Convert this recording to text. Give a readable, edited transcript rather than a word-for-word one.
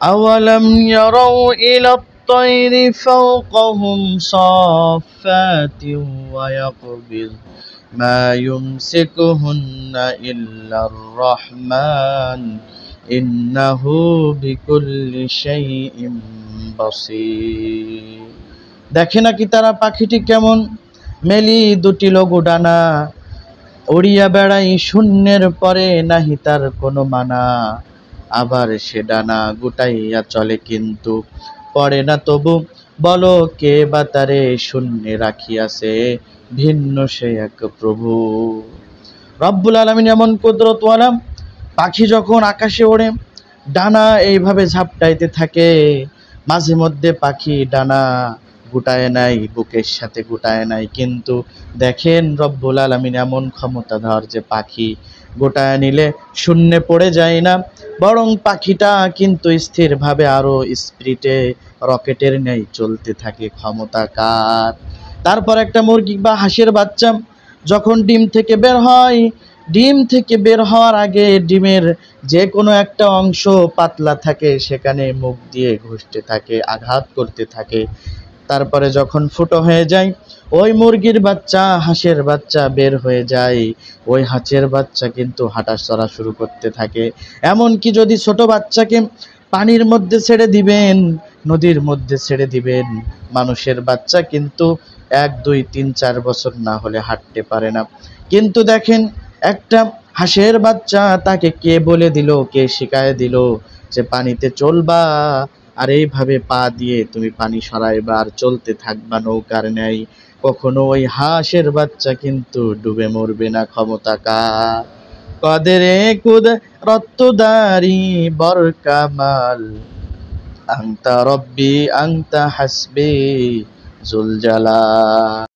أولم يروا إلى الطير فوقهم صافات ويقبض ما يمسكهن إلا الرحمن إنه بكل شيء بصير। দেখে নাকি তারা পাখিটি কেমন মেলি দুটি লঘু ডানা, উড়িয়া বেড়াই শূন্যের পরে নাহি তার কোনো মানা। আবার সে ডানা গুটাইয়া চলে কিন্তু পড়ে না তবু, বলো কে বা তারে শূন্যে রাখিয়াছে, ভিন্ন সে এক প্রভু। রব্বুল আলামিন এমন কুদরতওয়ালা, পাখি যখন আকাশে ওড়ে ডানা এইভাবে ঝাপটাইতে থাকে, মাঝে মধ্যে পাখি ডানা গুটায় নাই, বুকের সাথে গুটায় নাই, কিন্তু দেখেন রব্বুল আলামিন এমন ক্ষমতাধর যে পাখি গোটায় নিলে শূন্যে পড়ে যায় না, বরং পাখিটা কিন্তু স্থিরভাবে আরো স্পিরিটে রকেটের ন্যায় চলতে থাকে। ক্ষমতা কার? তারপর একটা মুরগি বা হাঁসের বাচ্চা যখন ডিম থেকে বের হয়, ডিম থেকে বের হওয়ার আগে ডিমের যে কোনো একটা অংশ পাতলা থাকে, সেখানে মুখ দিয়ে ঘষতে থাকে, আঘাত করতে থাকে। তারপরে যখন ফুটো হয়ে যায়, ওই মুরগির বাচ্চা হাঁসের বাচ্চা বের হয়ে যায়, ওই হাঁসের বাচ্চা কিন্তু হাঁটা চলা শুরু করতে থাকে। এমনকি যদি ছোট বাচ্চাকে পানির মধ্যে ছেড়ে দিবেন, নদীর মধ্যে ছেড়ে দিবেন, মানুষের বাচ্চা কিন্তু 1 2 3 4 বছর না হলে হাঁটতে পারে না। কিন্তু দেখেন একটা হাঁসের বাচ্চা, তাকে কে বলে দিল, কে শিখায় দিল যে পানিতে চলবা, আর এইভাবে পা দিয়ে তুমি পানি সরাইবা আর চলতে থাকবা নৌকার ন্যায়, কখনো ওই হাঁসের বাচ্চা কিন্তু ডুবে মরবে না। ক্ষমতা কার? কদেরে কুদরতদারি বরকামাল, আনতা রব্বি আনতা হাসবি জুল জালাল।